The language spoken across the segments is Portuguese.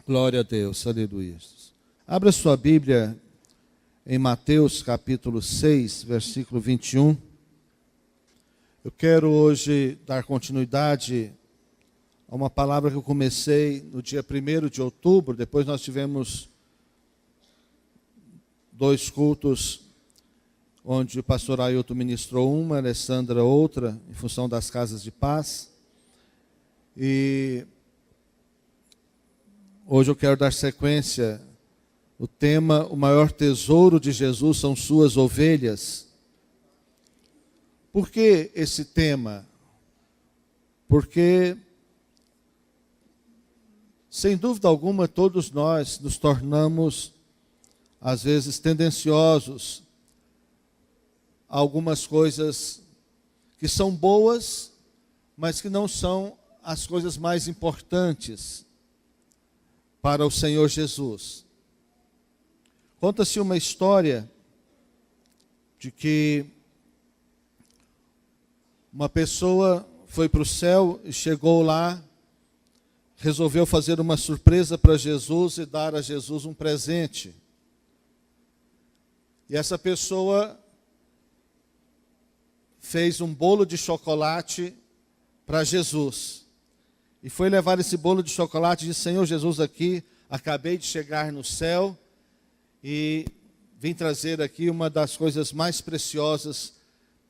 Glória a Deus, aleluia. Abra sua Bíblia em Mateus capítulo 6, versículo 21. Eu quero hoje dar continuidade a uma palavra que eu comecei no dia 1º de outubro. Depois nós tivemos 2 cultos, onde o pastor Ailton ministrou uma, a Alessandra outra, em função das casas de paz. E hoje eu quero dar sequência. O tema, o maior tesouro de Jesus são suas ovelhas. Por que esse tema? Porque, sem dúvida alguma, todos nós nos tornamos, às vezes, tendenciosos a algumas coisas que são boas, mas que não são as coisas mais importantes para o Senhor Jesus. Conta-se uma história de que uma pessoa foi para o céu e chegou lá, resolveu fazer uma surpresa para Jesus e dar a Jesus um presente. E essa pessoa fez um bolo de chocolate para Jesus. E foi levar esse bolo de chocolate e disse: Senhor Jesus, aqui, acabei de chegar no céu e vim trazer aqui uma das coisas mais preciosas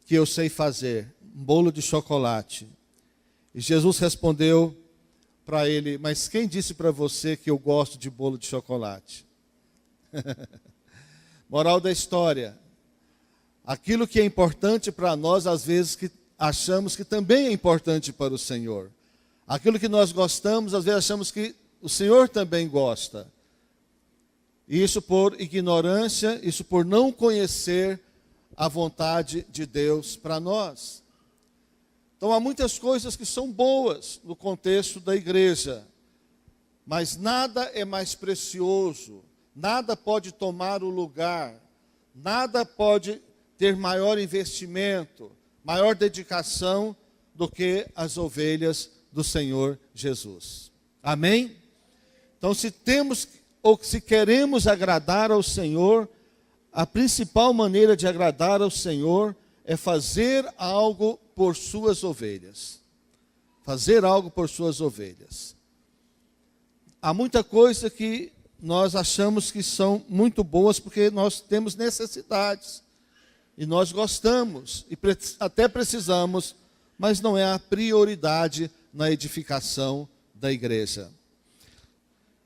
que eu sei fazer, um bolo de chocolate. E Jesus respondeu para ele: mas quem disse para você que eu gosto de bolo de chocolate? Moral da história: aquilo que é importante para nós, às vezes que achamos que também é importante para o Senhor. Aquilo que nós gostamos, às vezes achamos que o Senhor também gosta. Isso por ignorância, isso por não conhecer a vontade de Deus para nós. Então há muitas coisas que são boas no contexto da igreja, mas nada é mais precioso, nada pode tomar o lugar, nada pode ter maior investimento, maior dedicação do que as ovelhas do Senhor Jesus. Amém? Então, se temos ou se queremos agradar ao Senhor, a principal maneira de agradar ao Senhor é fazer algo por suas ovelhas. Fazer algo por suas ovelhas. Há muita coisa que nós achamos que são muito boas porque nós temos necessidades. E nós gostamos, e até precisamos, mas não é a prioridade na edificação da igreja.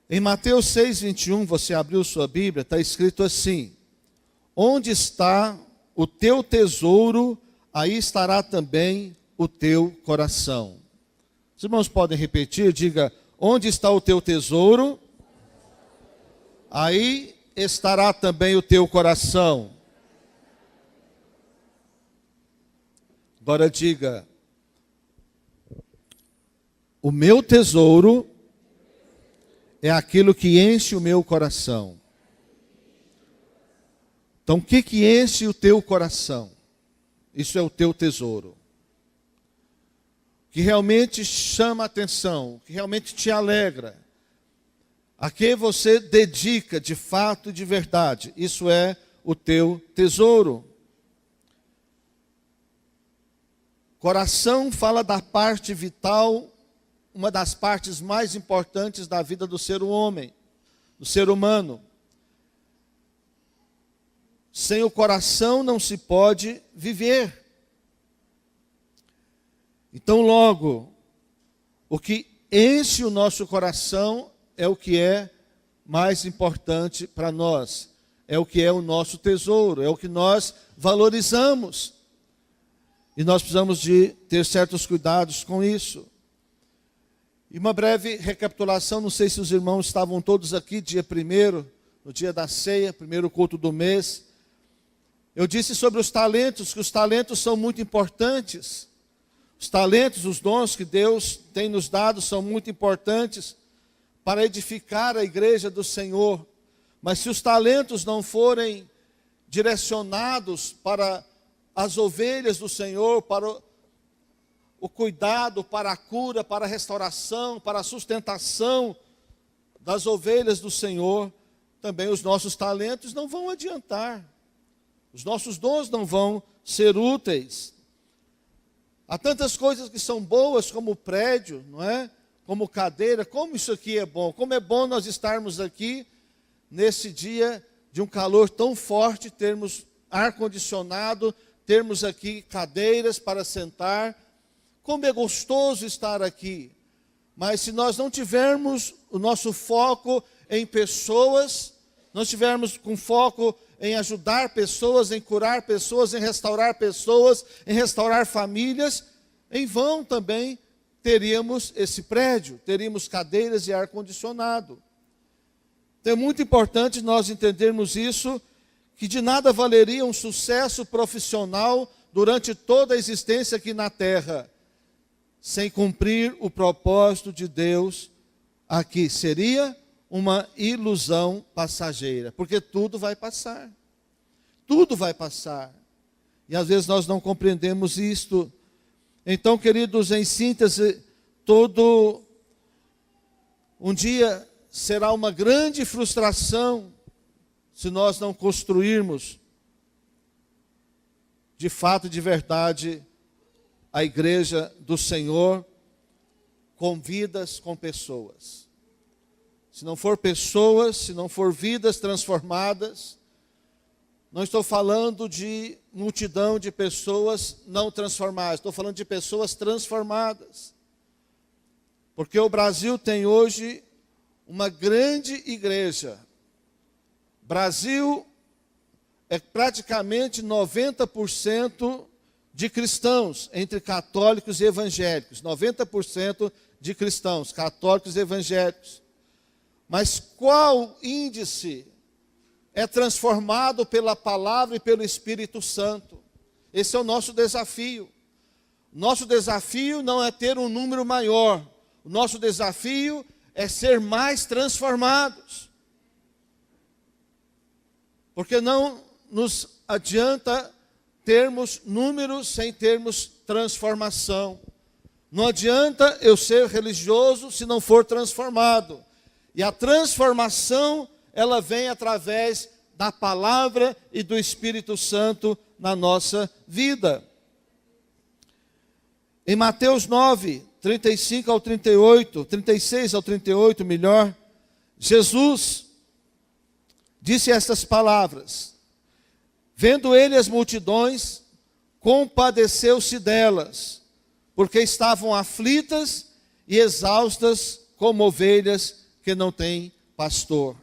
Em Mateus 6, 21, você abriu sua Bíblia, está escrito assim: onde está o teu tesouro, aí estará também o teu coração. Os irmãos podem repetir, diga: onde está o teu tesouro, aí estará também o teu coração. Agora diga: o meu tesouro é aquilo que enche o meu coração. Então, o que enche o teu coração? Isso é o teu tesouro. Que realmente chama a atenção, que realmente te alegra. A que você dedica de fato e de verdade. Isso é o teu tesouro. Coração fala da parte vital, uma das partes mais importantes da vida do ser homem, do ser humano. Sem o coração não se pode viver. Então, logo, o que enche o nosso coração é o que é mais importante para nós. É o que é o nosso tesouro, é o que nós valorizamos. E nós precisamos de ter certos cuidados com isso. E uma breve recapitulação, não sei se os irmãos estavam todos aqui, dia 1º, no dia da ceia, primeiro culto do mês. Eu disse sobre os talentos, que os talentos são muito importantes. Os talentos, os dons que Deus tem nos dado são muito importantes para edificar a igreja do Senhor. Mas se os talentos não forem direcionados para as ovelhas do Senhor, para o cuidado, para a cura, para a restauração, para a sustentação das ovelhas do Senhor, também os nossos talentos não vão adiantar. Os nossos dons não vão ser úteis. Há tantas coisas que são boas, como prédio, não é? Como cadeira. Como isso aqui é bom. Como é bom nós estarmos aqui nesse dia de um calor tão forte, termos ar-condicionado, termos aqui cadeiras para sentar. Como é gostoso estar aqui. Mas se nós não tivermos o nosso foco em pessoas, nós tivermos com foco em ajudar pessoas, em curar pessoas, em restaurar famílias, em vão também teríamos esse prédio, teríamos cadeiras e ar-condicionado. Então é muito importante nós entendermos isso, que de nada valeria um sucesso profissional durante toda a existência aqui na terra, sem cumprir o propósito de Deus aqui. Seria uma ilusão passageira, porque tudo vai passar. Tudo vai passar. E às vezes nós não compreendemos isto. Então, queridos, em síntese, todo um dia será uma grande frustração se nós não construirmos de fato, de verdade, a igreja do Senhor com vidas, com pessoas. Se não for pessoas, se não for vidas transformadas, não estou falando de multidão de pessoas não transformadas, estou falando de pessoas transformadas. Porque o Brasil tem hoje uma grande igreja. Brasil é praticamente 90% de cristãos, entre católicos e evangélicos. 90% de cristãos, católicos e evangélicos. Mas qual índice é transformado pela palavra e pelo Espírito Santo? Esse é o nosso desafio. Nosso desafio não é ter um número maior. O nosso desafio é ser mais transformados. Porque não nos adianta termos números sem termos transformação. Não adianta eu ser religioso se não for transformado. E a transformação, ela vem através da palavra e do Espírito Santo na nossa vida. Em Mateus 9, 35 ao 38, 36 ao 38, melhor, Jesus disse estas palavras: vendo ele as multidões, compadeceu-se delas, porque estavam aflitas e exaustas como ovelhas que não têm pastor.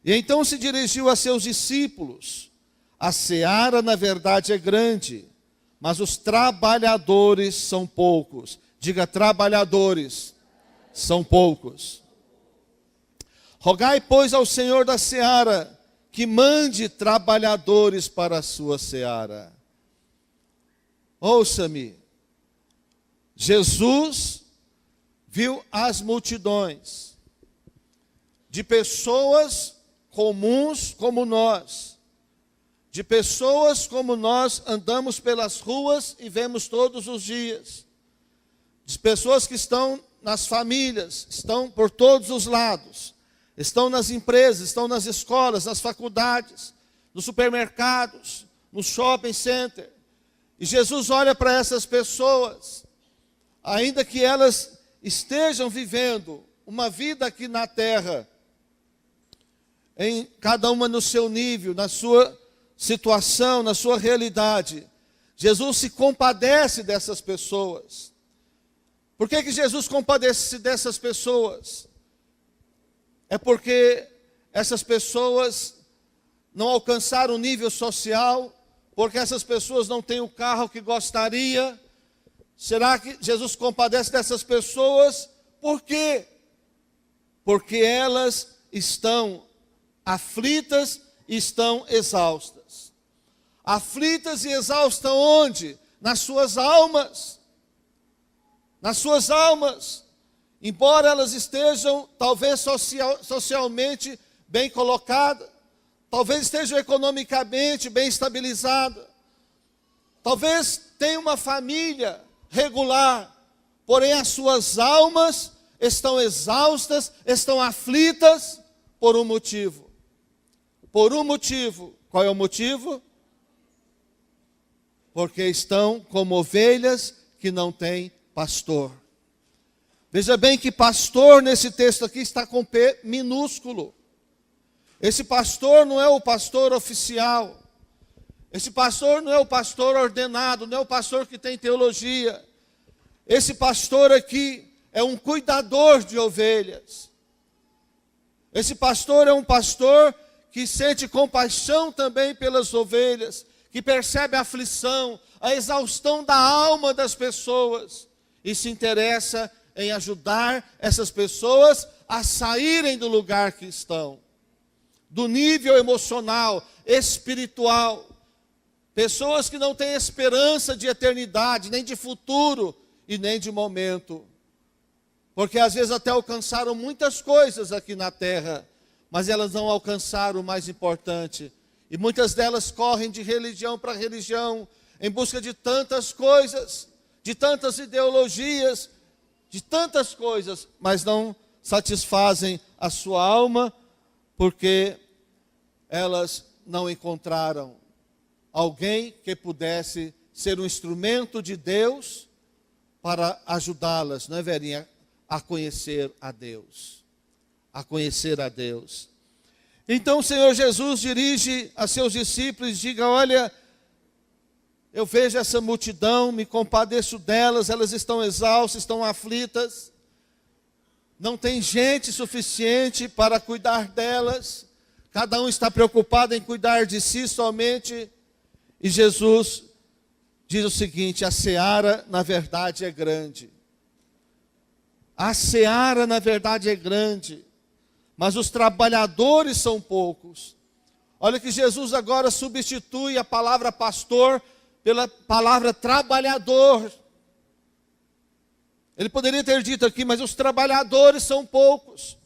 E então se dirigiu a seus discípulos: a seara na verdade é grande, mas os trabalhadores são poucos. Diga, trabalhadores são poucos. Rogai, pois, ao Senhor da seara que mande trabalhadores para a sua seara. Ouça-me, Jesus viu as multidões de pessoas comuns como nós, de pessoas como nós andamos pelas ruas e vemos todos os dias, de pessoas que estão nas famílias, estão por todos os lados, estão nas empresas, estão nas escolas, nas faculdades, nos supermercados, no shopping center. E Jesus olha para essas pessoas, ainda que elas estejam vivendo uma vida aqui na terra, em cada uma no seu nível, na sua situação, na sua realidade, Jesus se compadece dessas pessoas. Por que Jesus compadece dessas pessoas? É porque essas pessoas não alcançaram o nível social, porque essas pessoas não têm o carro que gostaria. Será que Jesus compadece dessas pessoas? Por quê? Porque elas estão aflitas e estão exaustas. Aflitas e exaustas onde? Nas suas almas. Nas suas almas. Embora elas estejam, talvez socialmente bem colocadas, talvez estejam economicamente bem estabilizadas, talvez tenham uma família regular, porém as suas almas estão exaustas, estão aflitas por um motivo. Por um motivo. Qual é o motivo? Porque estão como ovelhas que não têm pastor. Veja bem que pastor nesse texto aqui está com P minúsculo. Esse pastor não é o pastor oficial. Esse pastor não é o pastor ordenado, não é o pastor que tem teologia. Esse pastor aqui é um cuidador de ovelhas. Esse pastor é um pastor que sente compaixão também pelas ovelhas, que percebe a aflição, a exaustão da alma das pessoas e se interessa em ajudar essas pessoas a saírem do lugar que estão, do nível emocional, espiritual. Pessoas que não têm esperança de eternidade, nem de futuro e nem de momento. Porque às vezes até alcançaram muitas coisas aqui na terra, mas elas não alcançaram o mais importante. E muitas delas correm de religião para religião, em busca de tantas coisas, de tantas ideologias, de tantas coisas, mas não satisfazem a sua alma, porque elas não encontraram alguém que pudesse ser um instrumento de Deus para ajudá-las, não é, Verinha? A conhecer a Deus. A conhecer a Deus. Então o Senhor Jesus dirige a seus discípulos e diga: olha, eu vejo essa multidão, me compadeço delas, elas estão exaustas, estão aflitas, não tem gente suficiente para cuidar delas, cada um está preocupado em cuidar de si somente. E Jesus diz o seguinte: a seara na verdade é grande. A seara na verdade é grande, mas os trabalhadores são poucos. Olha que Jesus agora substitui a palavra pastor pela palavra trabalhador. Ele poderia ter dito aqui, mas os trabalhadores são poucos.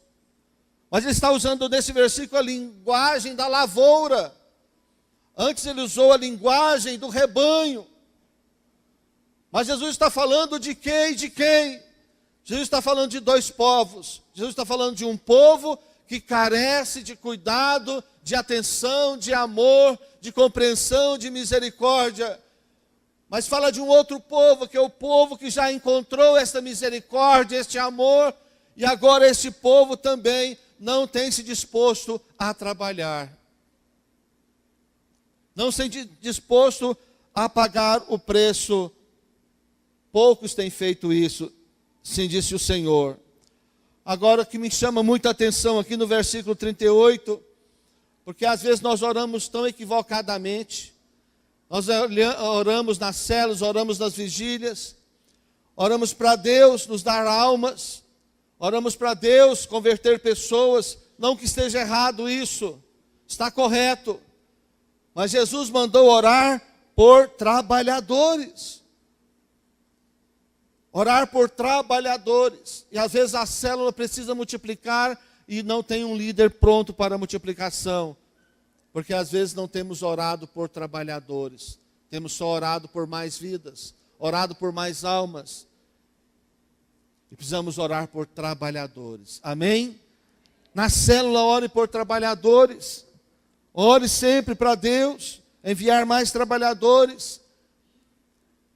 Mas ele está usando nesse versículo a linguagem da lavoura. Antes ele usou a linguagem do rebanho. Mas Jesus está falando de quem e de quem? Jesus está falando de dois povos. Jesus está falando de um povo que carece de cuidado, de atenção, de amor, de compreensão, de misericórdia. Mas fala de um outro povo, que é o povo que já encontrou esta misericórdia, este amor, e agora este povo também não tem se disposto a trabalhar. Não se disposto a pagar o preço. Poucos têm feito isso, sim, disse o Senhor. Agora, o que me chama muita atenção aqui no versículo 38, porque às vezes nós oramos tão equivocadamente. Nós oramos nas células, oramos nas vigílias, oramos para Deus nos dar almas, oramos para Deus converter pessoas. Não que esteja errado isso, está correto. Mas Jesus mandou orar por trabalhadores. Orar por trabalhadores. E às vezes a célula precisa multiplicar e não tem um líder pronto para a multiplicação. Porque às vezes não temos orado por trabalhadores. Temos só orado por mais vidas, orado por mais almas. E precisamos orar por trabalhadores. Amém? Na célula, ore por trabalhadores. Ore sempre para Deus enviar mais trabalhadores.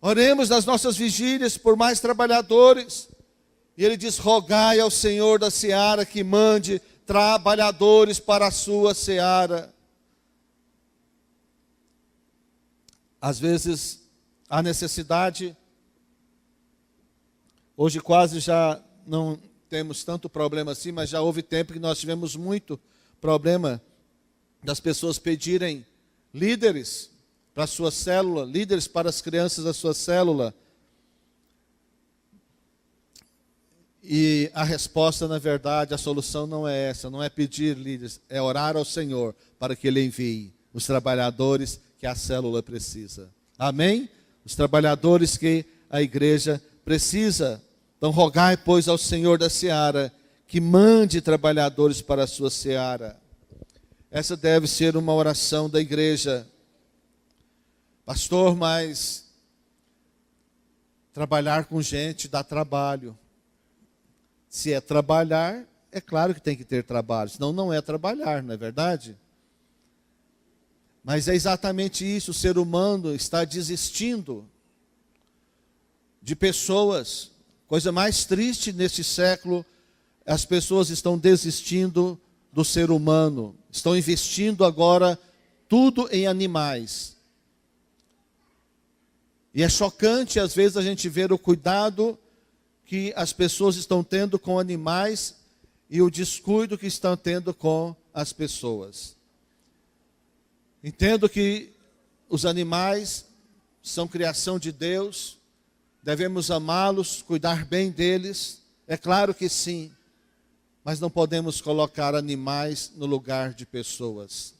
Oremos nas nossas vigílias por mais trabalhadores. E ele diz: rogai ao Senhor da seara que mande trabalhadores para a sua seara. Às vezes há necessidade. Hoje quase já não temos tanto problema assim, mas já houve tempo que nós tivemos muito problema das pessoas pedirem líderes para a sua célula, líderes para as crianças da sua célula. E a resposta, na verdade, a solução não é essa, não é pedir líderes, é orar ao Senhor para que Ele envie os trabalhadores que a célula precisa. Amém? Os trabalhadores que a igreja precisa. Então rogai, pois, ao Senhor da seara que mande trabalhadores para a sua seara. Essa deve ser uma oração da igreja. Pastor, mas trabalhar com gente dá trabalho. Se é trabalhar, é claro que tem que ter trabalho, senão não é trabalhar, não é verdade? Mas é exatamente isso, o ser humano está desistindo de pessoas. Coisa mais triste neste século, as pessoas estão desistindo do ser humano, estão investindo agora tudo em animais. E é chocante às vezes a gente ver o cuidado que as pessoas estão tendo com animais e o descuido que estão tendo com as pessoas. Entendo que os animais são criação de Deus, devemos amá-los, cuidar bem deles, é claro que sim, mas não podemos colocar animais no lugar de pessoas.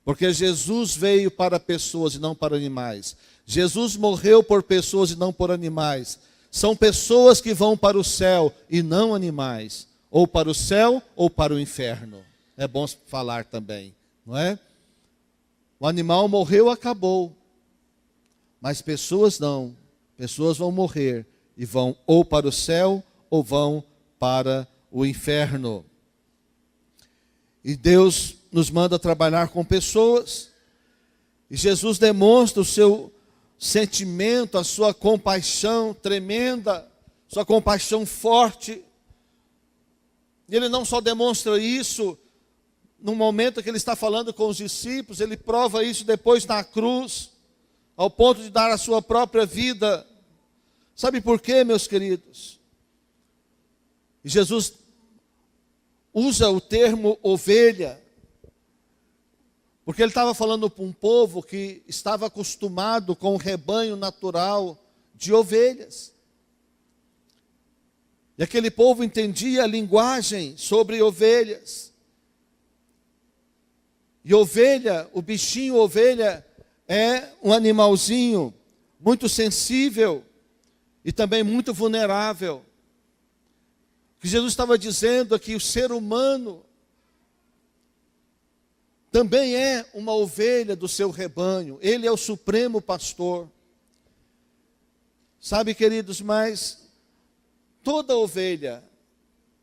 Porque Jesus veio para pessoas e não para animais. Jesus morreu por pessoas e não por animais. São pessoas que vão para o céu e não animais. Ou para o céu ou para o inferno. É bom falar também, não é? O animal morreu, acabou. Mas pessoas não. Pessoas vão morrer e vão ou para o céu ou vão para o inferno. E Deus nos manda trabalhar com pessoas. E Jesus demonstra o seu sentimento, a sua compaixão tremenda, sua compaixão forte. E ele não só demonstra isso no momento que ele está falando com os discípulos, ele prova isso depois na cruz, ao ponto de dar a sua própria vida. Sabe por quê, meus queridos? E Jesus usa o termo ovelha, porque ele estava falando para um povo que estava acostumado com o rebanho natural de ovelhas. E aquele povo entendia a linguagem sobre ovelhas. E ovelha, o bichinho ovelha, é um animalzinho muito sensível e também muito vulnerável. O que Jesus estava dizendo é que o ser humano também é uma ovelha do seu rebanho. Ele é o supremo pastor. Sabe, queridos, mas toda ovelha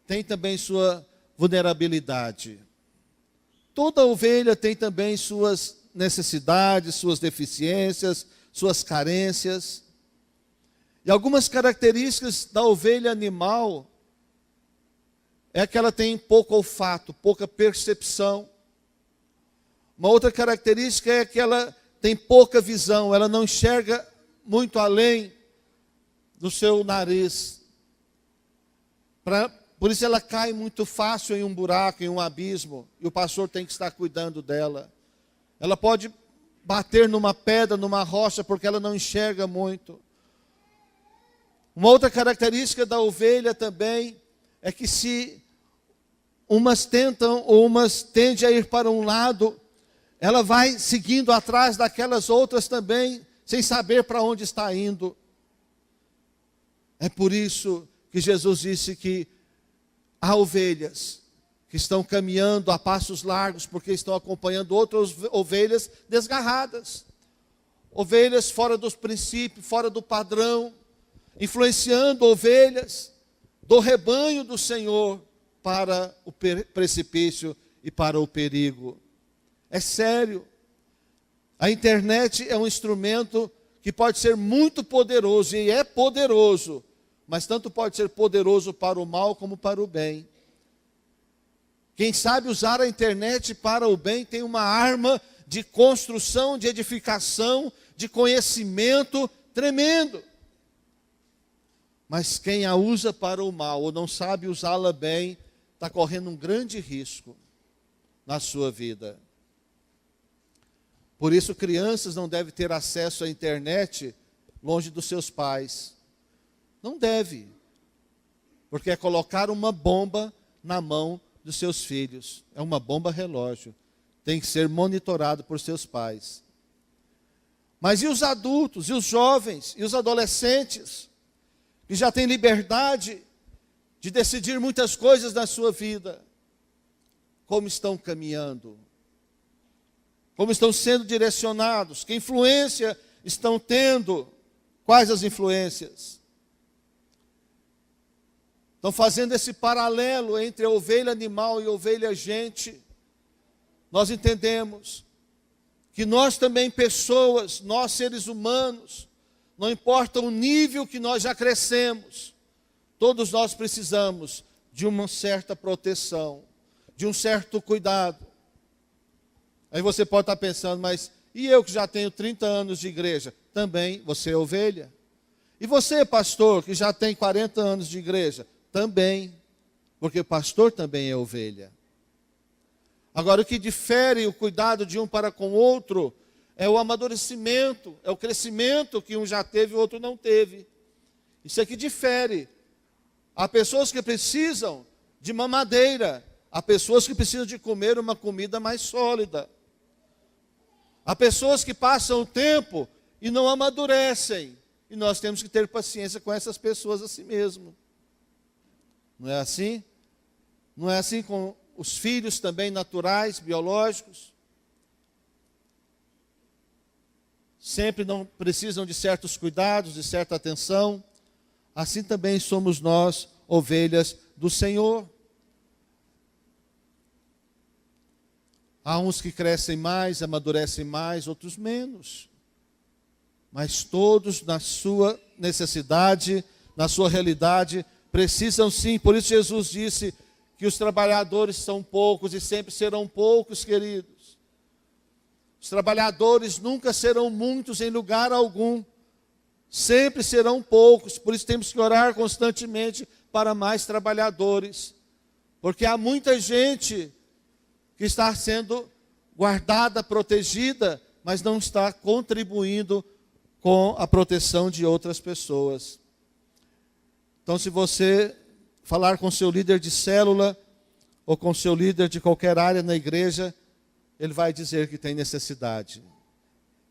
tem também sua vulnerabilidade. Toda ovelha tem também suas necessidades, suas deficiências, suas carências. E algumas características da ovelha animal é que ela tem pouco olfato, pouca percepção. Uma outra característica é que ela tem pouca visão, ela não enxerga muito além do seu nariz. Por isso ela cai muito fácil em um buraco, em um abismo, e o pastor tem que estar cuidando dela. Ela pode bater numa pedra, numa rocha, porque ela não enxerga muito. Uma outra característica da ovelha também é que se umas tentam ou umas tendem a ir para um lado, ela vai seguindo atrás daquelas outras também, sem saber para onde está indo. É por isso que Jesus disse que há ovelhas que estão caminhando a passos largos, porque estão acompanhando outras ovelhas desgarradas. Ovelhas fora dos princípios, fora do padrão, influenciando ovelhas do rebanho do Senhor para o precipício e para o perigo. É sério. A internet é um instrumento que pode ser muito poderoso, e é poderoso, mas tanto pode ser poderoso para o mal como para o bem. Quem sabe usar a internet para o bem tem uma arma de construção, de edificação, de conhecimento tremendo. Mas quem a usa para o mal ou não sabe usá-la bem, está correndo um grande risco na sua vida. Por isso, crianças não devem ter acesso à internet longe dos seus pais. Não deve, porque é colocar uma bomba na mão dos seus filhos. É uma bomba relógio. Tem que ser monitorado por seus pais. Mas e os adultos, e os jovens, e os adolescentes, que já têm liberdade de decidir muitas coisas na sua vida? Como estão caminhando? Como estão sendo direcionados? Que influência estão tendo? Quais as influências? Então, fazendo esse paralelo entre a ovelha animal e a ovelha gente, nós entendemos que nós também pessoas, nós seres humanos, não importa o nível que nós já crescemos, todos nós precisamos de uma certa proteção, de um certo cuidado. Aí você pode estar pensando, mas e eu que já tenho 30 anos de igreja? Também você é ovelha. E você, pastor, que já tem 40 anos de igreja? Também, porque o pastor também é ovelha. Agora, o que difere o cuidado de um para com o outro é o amadurecimento, é o crescimento que um já teve e o outro não teve. Isso é que difere. Há pessoas que precisam de mamadeira, há pessoas que precisam de comer uma comida mais sólida. Há pessoas que passam o tempo e não amadurecem, e nós temos que ter paciência com essas pessoas assim mesmo. Não é assim? Não é assim com os filhos também naturais, biológicos? Sempre não precisam de certos cuidados, de certa atenção. Assim também somos nós, ovelhas do Senhor. Há uns que crescem mais, amadurecem mais, outros menos. Mas todos na sua necessidade, na sua realidade, precisam sim. Por isso Jesus disse que os trabalhadores são poucos e sempre serão poucos, queridos. Os trabalhadores nunca serão muitos em lugar algum. Sempre serão poucos. Por isso temos que orar constantemente para mais trabalhadores. Porque há muita gente que está sendo guardada, protegida, mas não está contribuindo com a proteção de outras pessoas. Então, se você falar com seu líder de célula ou com seu líder de qualquer área na igreja, ele vai dizer que tem necessidade.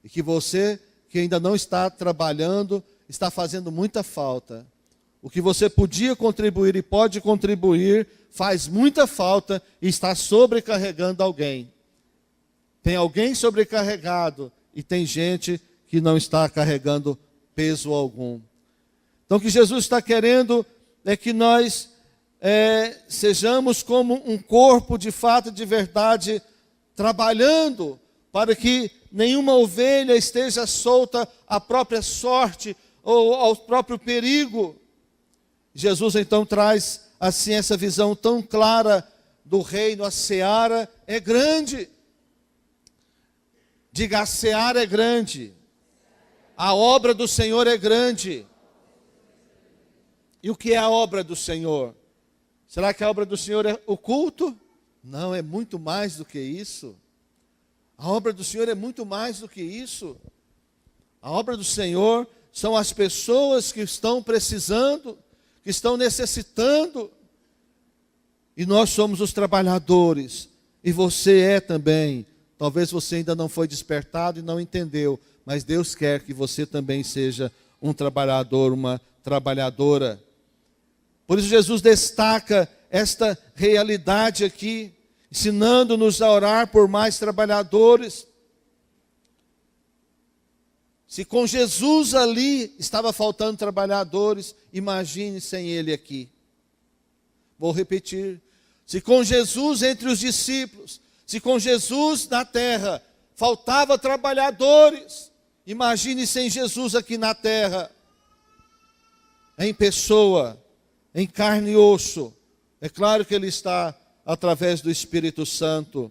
E que você, que ainda não está trabalhando, está fazendo muita falta. O que você podia contribuir e pode contribuir, faz muita falta e está sobrecarregando alguém. Tem alguém sobrecarregado e tem gente que não está carregando peso algum. Então, o que Jesus está querendo é que nós sejamos como um corpo de fato, de verdade, trabalhando para que nenhuma ovelha esteja solta à própria sorte ou ao próprio perigo. Jesus então traz assim essa visão tão clara do reino. A seara é grande. Diga, a seara é grande. A obra do Senhor é grande. E o que é a obra do Senhor? Será que a obra do Senhor é o culto? Não, é muito mais do que isso. A obra do Senhor é muito mais do que isso. A obra do Senhor são as pessoas que estão precisando, que estão necessitando. E nós somos os trabalhadores. E você é também. Talvez você ainda não foi despertado e não entendeu. Mas Deus quer que você também seja um trabalhador, uma trabalhadora. Por isso Jesus destaca esta realidade aqui, ensinando-nos a orar por mais trabalhadores. Se com Jesus ali estava faltando trabalhadores, imagine sem Ele aqui. Vou repetir. Se com Jesus entre os discípulos, se com Jesus na terra faltava trabalhadores, imagine sem Jesus aqui na terra, em pessoa, em carne e osso. É claro que Ele está através do Espírito Santo.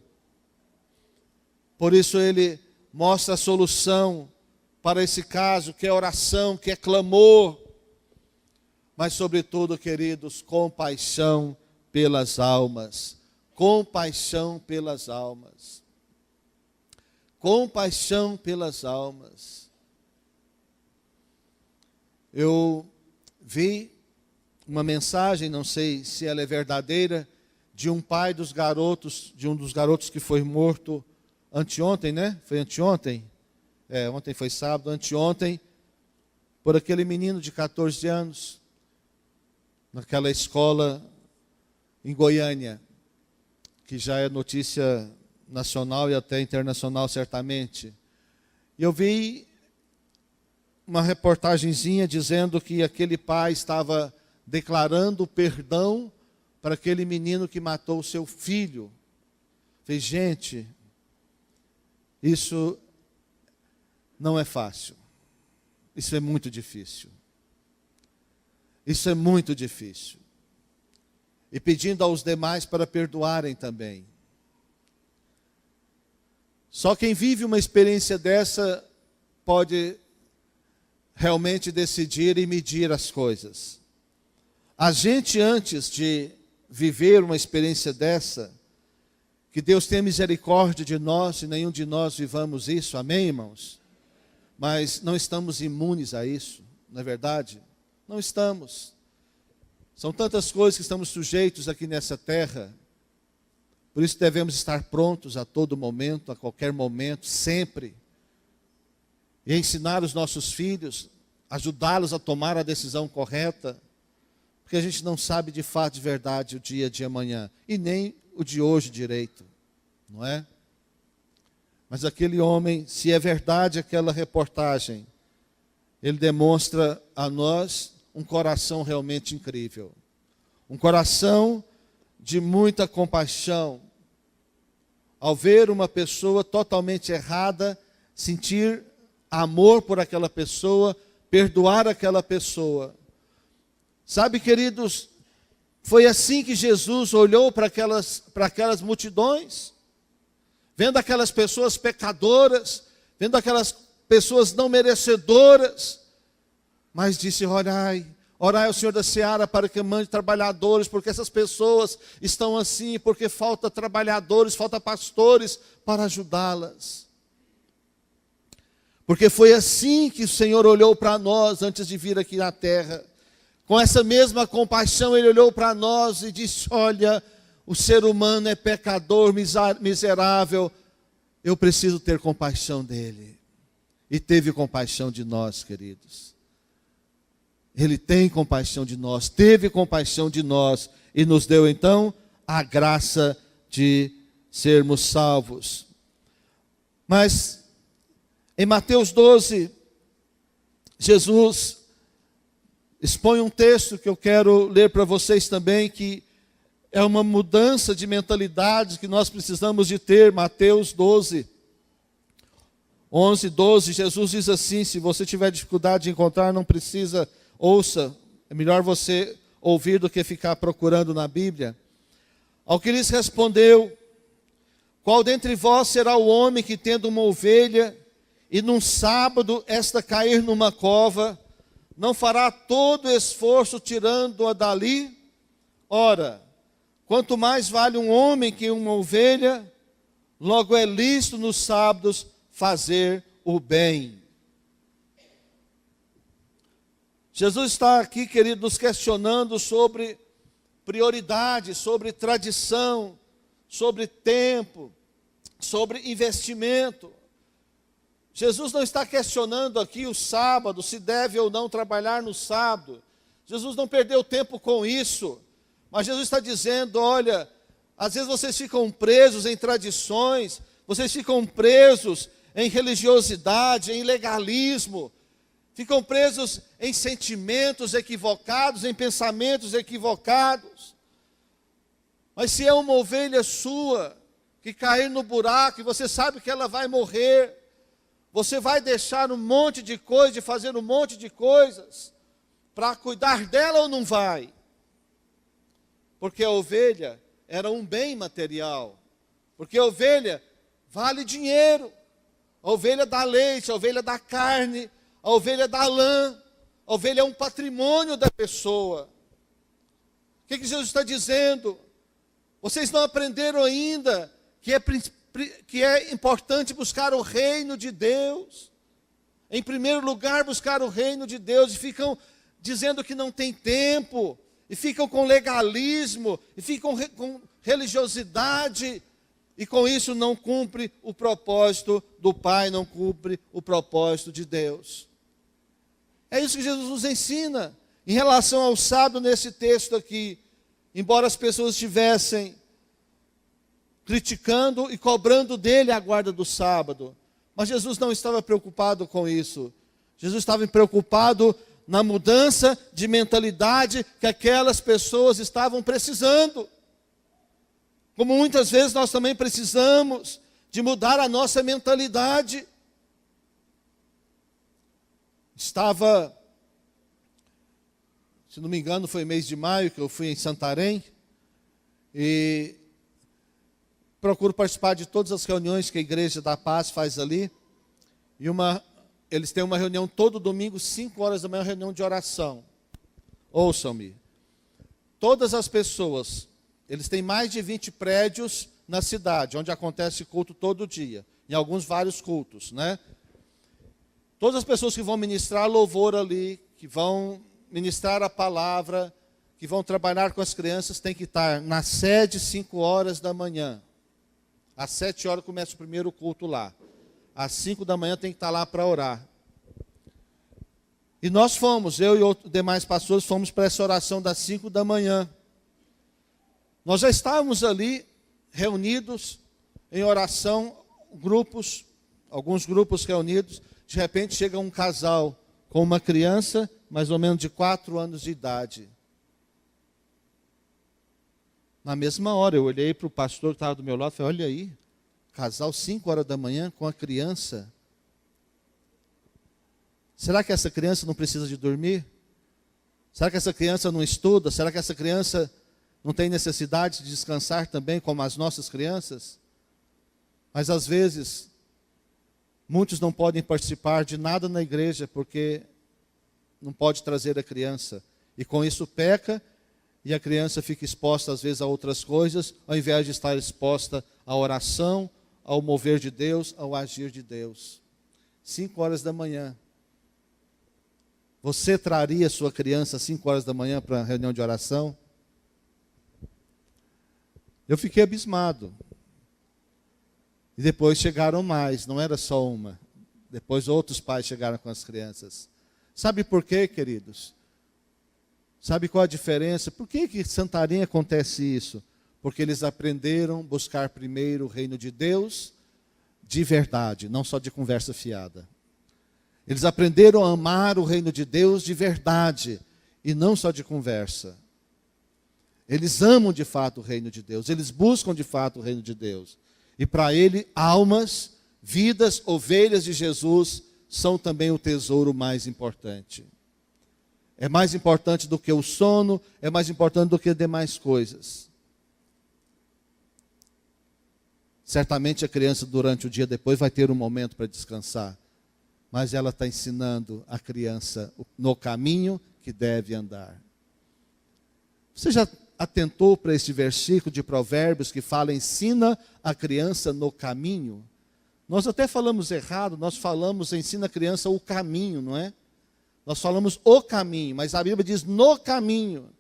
Por isso Ele mostra a solução para esse caso, que é oração, que é clamor. Mas sobretudo, queridos, compaixão pelas almas. Compaixão pelas almas. Compaixão pelas almas. Eu vi uma mensagem, não sei se ela é verdadeira, de um pai dos garotos, de um dos garotos que foi morto anteontem, né? Foi anteontem? Ontem foi sábado, anteontem, por aquele menino de 14 anos, naquela escola em Goiânia, que já é notícia nacional e até internacional certamente. E eu vi uma reportagenzinha dizendo que aquele pai estava declarando perdão para aquele menino que matou o seu filho. Falei, gente, isso não é fácil. Isso é muito difícil. Isso é muito difícil. E pedindo aos demais para perdoarem também. Só quem vive uma experiência dessa pode realmente decidir e medir as coisas. A gente, antes de viver uma experiência dessa, que Deus tenha misericórdia de nós e nenhum de nós vivamos isso, amém, irmãos? Mas não estamos imunes a isso, não é verdade? Não estamos. São tantas coisas que estamos sujeitos aqui nessa terra, por isso devemos estar prontos a todo momento, a qualquer momento, sempre. E ensinar os nossos filhos, ajudá-los a tomar a decisão correta, porque a gente não sabe de fato, de verdade, o dia de amanhã, e nem o de hoje direito, não é? Mas aquele homem, se é verdade aquela reportagem, ele demonstra a nós um coração realmente incrível. Um coração de muita compaixão. Ao ver uma pessoa totalmente errada, sentir amor por aquela pessoa, perdoar aquela pessoa. Sabe, queridos, foi assim que Jesus olhou para aquelas multidões, vendo aquelas pessoas pecadoras, vendo aquelas pessoas não merecedoras, mas disse, orai ao Senhor da Seara para que mande trabalhadores, porque essas pessoas estão assim, porque falta trabalhadores, falta pastores para ajudá-las. Porque foi assim que o Senhor olhou para nós antes de vir aqui na terra. Com essa mesma compaixão, Ele olhou para nós e disse, olha, o ser humano é pecador, miserável, eu preciso ter compaixão dele. E teve compaixão de nós, queridos. Ele tem compaixão de nós, teve compaixão de nós e nos deu então a graça de sermos salvos. Mas em Mateus 12, Jesus expõe um texto que eu quero ler para vocês também, que é uma mudança de mentalidade que nós precisamos de ter. Mateus 12, 11, 12, Jesus diz assim, se você tiver dificuldade de encontrar, não precisa, ouça, é melhor você ouvir do que ficar procurando na Bíblia. Ao que lhes respondeu, qual dentre vós será o homem que tendo uma ovelha, e num sábado esta cair numa cova, não fará todo esforço tirando-a dali? Ora, quanto mais vale um homem que uma ovelha, logo é lícito nos sábados fazer o bem. Jesus está aqui, querido, nos questionando sobre prioridade, sobre tradição, sobre tempo, sobre investimento. Jesus não está questionando aqui o sábado, se deve ou não trabalhar no sábado. Jesus não perdeu tempo com isso. Mas Jesus está dizendo, olha, às vezes vocês ficam presos em tradições, vocês ficam presos em religiosidade, em legalismo, ficam presos em sentimentos equivocados, em pensamentos equivocados. Mas se é uma ovelha sua, que cair no buraco, e você sabe que ela vai morrer, você vai deixar um monte de coisa, de fazer um monte de coisas, para cuidar dela ou não vai? Porque a ovelha era um bem material, porque a ovelha vale dinheiro, a ovelha dá leite, a ovelha dá carne, a ovelha dá lã, a ovelha é um patrimônio da pessoa. O que Jesus está dizendo? Vocês não aprenderam ainda que é importante buscar o reino de Deus? Em primeiro lugar, buscar o reino de Deus, e ficam dizendo que não tem tempo, e ficam com legalismo, e ficam com religiosidade, e com isso não cumpre o propósito do Pai, não cumpre o propósito de Deus. É isso que Jesus nos ensina. Em relação ao sábado, nesse texto aqui, embora as pessoas estivessem criticando e cobrando dele a guarda do sábado, mas Jesus não estava preocupado com isso. Jesus estava preocupado na mudança de mentalidade que aquelas pessoas estavam precisando. Como muitas vezes nós também precisamos de mudar a nossa mentalidade. Estava, se não me engano, foi mês de maio que eu fui em Santarém, e procuro participar de todas as reuniões que a Igreja da Paz faz ali. E eles têm uma reunião todo domingo, 5 horas da manhã, reunião de oração. Ouçam-me. Todas as pessoas, eles têm mais de 20 prédios na cidade, onde acontece culto todo dia. Em alguns, vários cultos, né? Todas as pessoas que vão ministrar louvor ali, que vão ministrar a palavra, que vão trabalhar com as crianças, têm que estar na sede 5 horas da manhã. Às 7 horas começa o primeiro culto lá. Às 5 da manhã tem que estar lá para orar. E nós fomos, eu e os demais pastores, fomos para essa oração das 5 da manhã. Nós já estávamos ali, reunidos, em oração, alguns grupos reunidos. De repente chega um casal com uma criança, mais ou menos de 4 anos de idade. Na mesma hora, eu olhei para o pastor que estava do meu lado e falei, olha aí, casal 5 horas da manhã com a criança. Será que essa criança não precisa de dormir? Será que essa criança não estuda? Será que essa criança não tem necessidade de descansar também, como as nossas crianças? Mas às vezes, muitos não podem participar de nada na igreja, porque não pode trazer a criança. E com isso peca, e a criança fica exposta às vezes a outras coisas, ao invés de estar exposta à oração, ao mover de Deus, ao agir de Deus. 5 horas da manhã. Você traria sua criança às 5 horas da manhã para a reunião de oração? Eu fiquei abismado. E depois chegaram mais, não era só uma. Depois outros pais chegaram com as crianças. Sabe por quê, queridos? Sabe qual a diferença? Por que em Santarém acontece isso? Porque eles aprenderam a buscar primeiro o reino de Deus de verdade, não só de conversa fiada. Eles aprenderam a amar o reino de Deus de verdade e não só de conversa. Eles amam de fato o reino de Deus, eles buscam de fato o reino de Deus. E para ele, almas, vidas, ovelhas de Jesus são também o tesouro mais importante. É mais importante do que o sono, é mais importante do que demais coisas. Certamente a criança durante o dia depois vai ter um momento para descansar. Mas ela está ensinando a criança no caminho que deve andar. Você já atentou para este versículo de Provérbios que fala, ensina a criança no caminho? Nós até falamos errado, nós falamos ensina a criança o caminho, não é? Nós falamos o caminho, mas a Bíblia diz no caminho.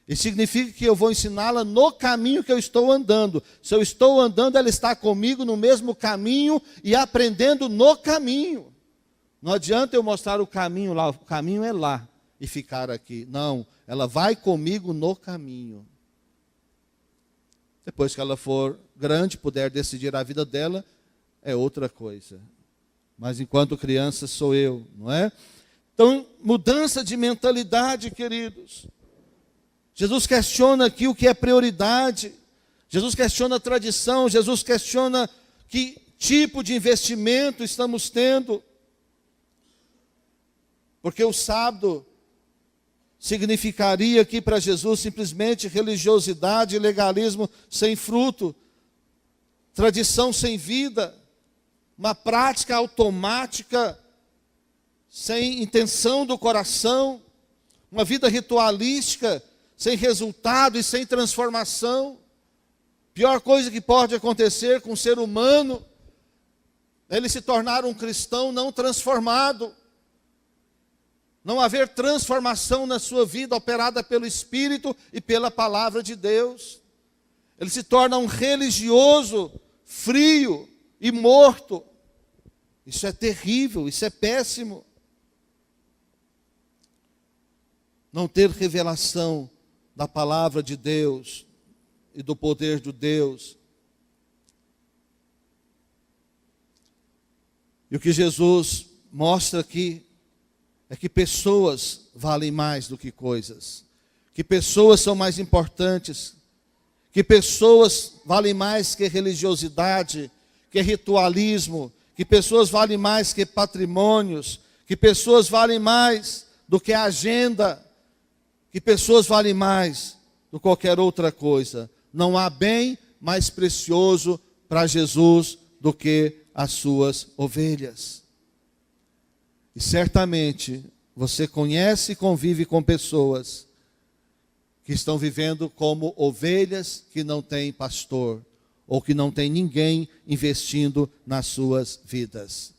Isso significa que eu vou ensiná-la no caminho que eu estou andando. Se eu estou andando, ela está comigo no mesmo caminho e aprendendo no caminho. Não adianta eu mostrar o caminho lá, o caminho é lá e ficar aqui. Não, ela vai comigo no caminho. Depois que ela for grande, puder decidir a vida dela, é outra coisa. Mas enquanto criança sou eu, não é? Então, mudança de mentalidade, queridos. Jesus questiona aqui o que é prioridade. Jesus questiona a tradição. Jesus questiona que tipo de investimento estamos tendo. Porque o sábado significaria aqui para Jesus simplesmente religiosidade e legalismo sem fruto. Tradição sem vida. Uma prática automática sem intenção do coração, uma vida ritualística, sem resultado e sem transformação. Pior coisa que pode acontecer com o ser humano é ele se tornar um cristão não transformado. Não haver transformação na sua vida operada pelo Espírito e pela palavra de Deus. Ele se torna um religioso frio e morto. Isso é terrível, isso é péssimo. Não ter revelação da palavra de Deus e do poder de Deus. E o que Jesus mostra aqui é que pessoas valem mais do que coisas, que pessoas são mais importantes, que pessoas valem mais que religiosidade, que ritualismo, que pessoas valem mais que patrimônios, que pessoas valem mais do que a agenda, que pessoas valem mais do que qualquer outra coisa. Não há bem mais precioso para Jesus do que as suas ovelhas. E certamente você conhece e convive com pessoas que estão vivendo como ovelhas que não têm pastor, ou que não tem ninguém investindo nas suas vidas.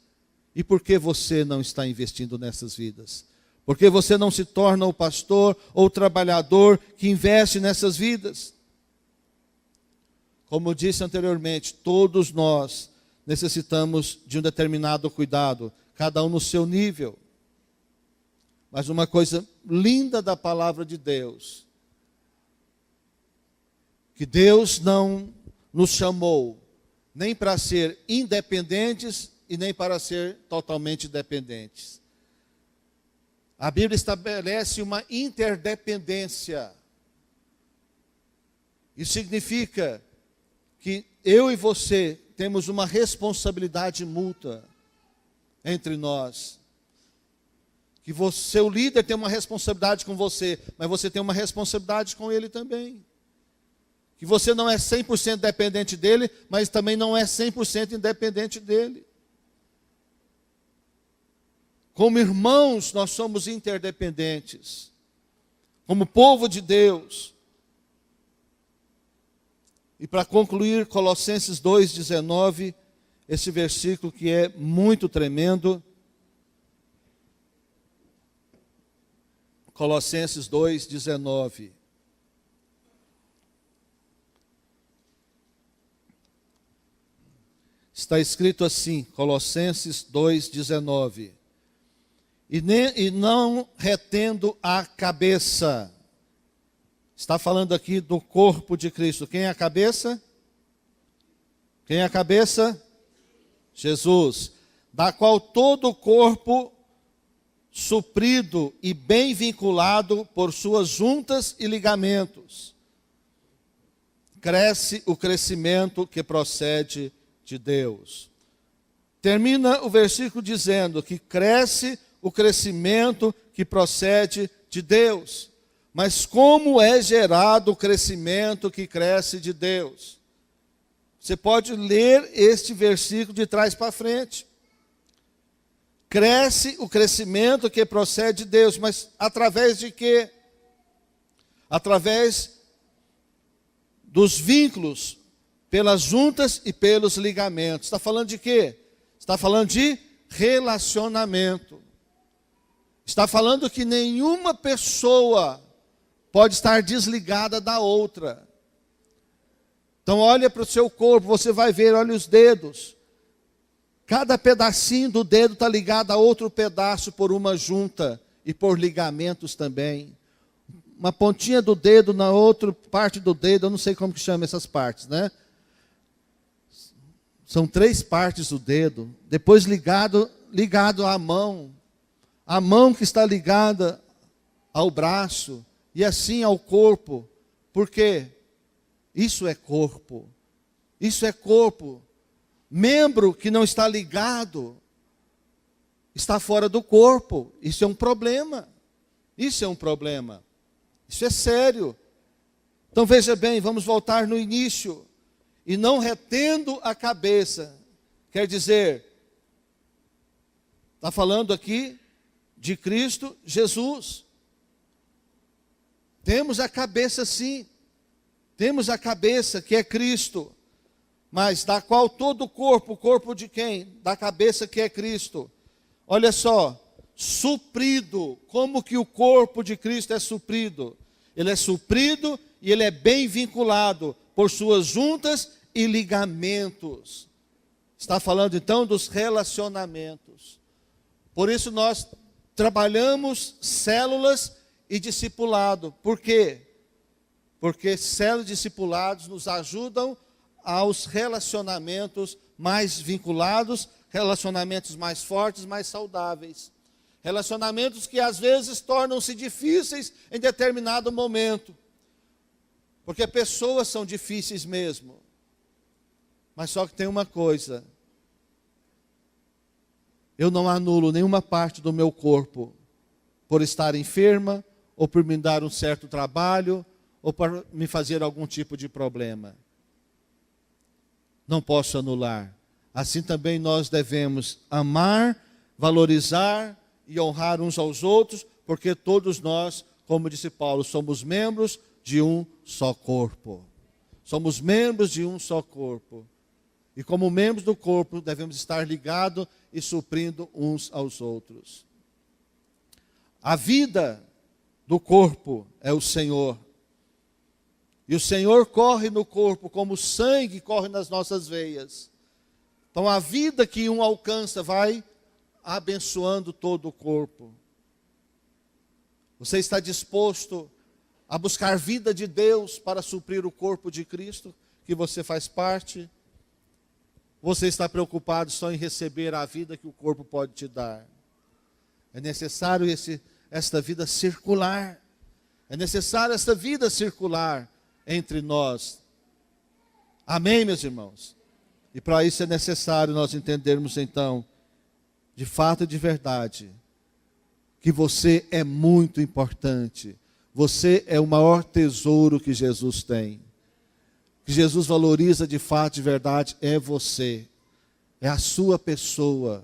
E por que você não está investindo nessas vidas? Por que você não se torna o pastor ou o trabalhador que investe nessas vidas? Como eu disse anteriormente, todos nós necessitamos de um determinado cuidado, cada um no seu nível. Mas uma coisa linda da palavra de Deus, que Deus não nos chamou nem para ser independentes e nem para ser totalmente dependentes. A Bíblia estabelece uma interdependência. Isso significa que eu e você temos uma responsabilidade mútua entre nós. Que seu líder tem uma responsabilidade com você, mas você tem uma responsabilidade com ele também. Que você não é 100% dependente dele, mas também não é 100% independente dele. Como irmãos, nós somos interdependentes. Como povo de Deus. E para concluir, Colossenses 2,19, esse versículo que é muito tremendo. Colossenses 2,19. Está escrito assim, Colossenses 2,19. E não retendo a cabeça. Está falando aqui do corpo de Cristo. Quem é a cabeça? Quem é a cabeça? Jesus. Da qual todo o corpo, suprido e bem vinculado por suas juntas e ligamentos, cresce o crescimento que procede de Deus. Termina o versículo dizendo que cresce o crescimento que procede de Deus. Mas como é gerado o crescimento que cresce de Deus? Você pode ler este versículo de trás para frente. Cresce o crescimento que procede de Deus, mas através de quê? Através dos vínculos, pelas juntas e pelos ligamentos. Está falando de quê? Está falando de relacionamento. Está falando que nenhuma pessoa pode estar desligada da outra. Então olha para o seu corpo, você vai ver, olha os dedos. Cada pedacinho do dedo está ligado a outro pedaço por uma junta e por ligamentos também. Uma pontinha do dedo na outra parte do dedo, eu não sei como que chama essas partes, né? São 3 partes do dedo, depois ligado à mão. A mão que está ligada ao braço e assim ao corpo. Por quê? Isso é corpo. Isso é corpo. Membro que não está ligado está fora do corpo. Isso é um problema. Isso é um problema. Isso é sério. Então veja bem, vamos voltar no início. E não retendo a cabeça. Quer dizer, está falando aqui de Cristo Jesus. Temos a cabeça sim. Temos a cabeça que é Cristo. Mas da qual todo o corpo de quem? Da cabeça que é Cristo. Olha só, suprido. Como que o corpo de Cristo é suprido? Ele é suprido e ele é bem vinculado por suas juntas e ligamentos. Está falando então dos relacionamentos. Por isso nós trabalhamos células e discipulado. Por quê? Porque células e discipulados nos ajudam aos relacionamentos mais vinculados, relacionamentos mais fortes, mais saudáveis. Relacionamentos que às vezes tornam-se difíceis em determinado momento. Porque pessoas são difíceis mesmo. Mas só que tem uma coisa. Eu não anulo nenhuma parte do meu corpo por estar enferma, ou por me dar um certo trabalho, ou por me fazer algum tipo de problema. Não posso anular. Assim também nós devemos amar, valorizar e honrar uns aos outros, porque todos nós, como disse Paulo, somos membros de um só corpo. Somos membros de um só corpo. E como membros do corpo, devemos estar ligados e suprindo uns aos outros. A vida do corpo é o Senhor. E o Senhor corre no corpo como o sangue corre nas nossas veias. Então a vida que um alcança vai abençoando todo o corpo. Você está disposto a buscar vida de Deus para suprir o corpo de Cristo, que você faz parte? Você está preocupado só em receber a vida que o corpo pode te dar? É necessário esta vida circular. É necessário esta vida circular entre nós. Amém, meus irmãos? E para isso é necessário nós entendermos então, de fato e de verdade, que você é muito importante. Você é o maior tesouro que Jesus tem. Que Jesus valoriza de fato, de verdade, é você. É a sua pessoa.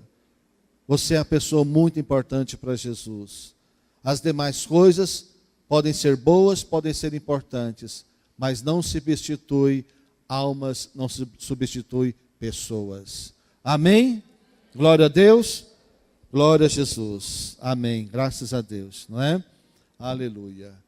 Você é a pessoa muito importante para Jesus. As demais coisas podem ser boas, podem ser importantes, mas não substitui almas, não substitui pessoas. Amém? Glória a Deus. Glória a Jesus. Amém. Graças a Deus, não é? Aleluia.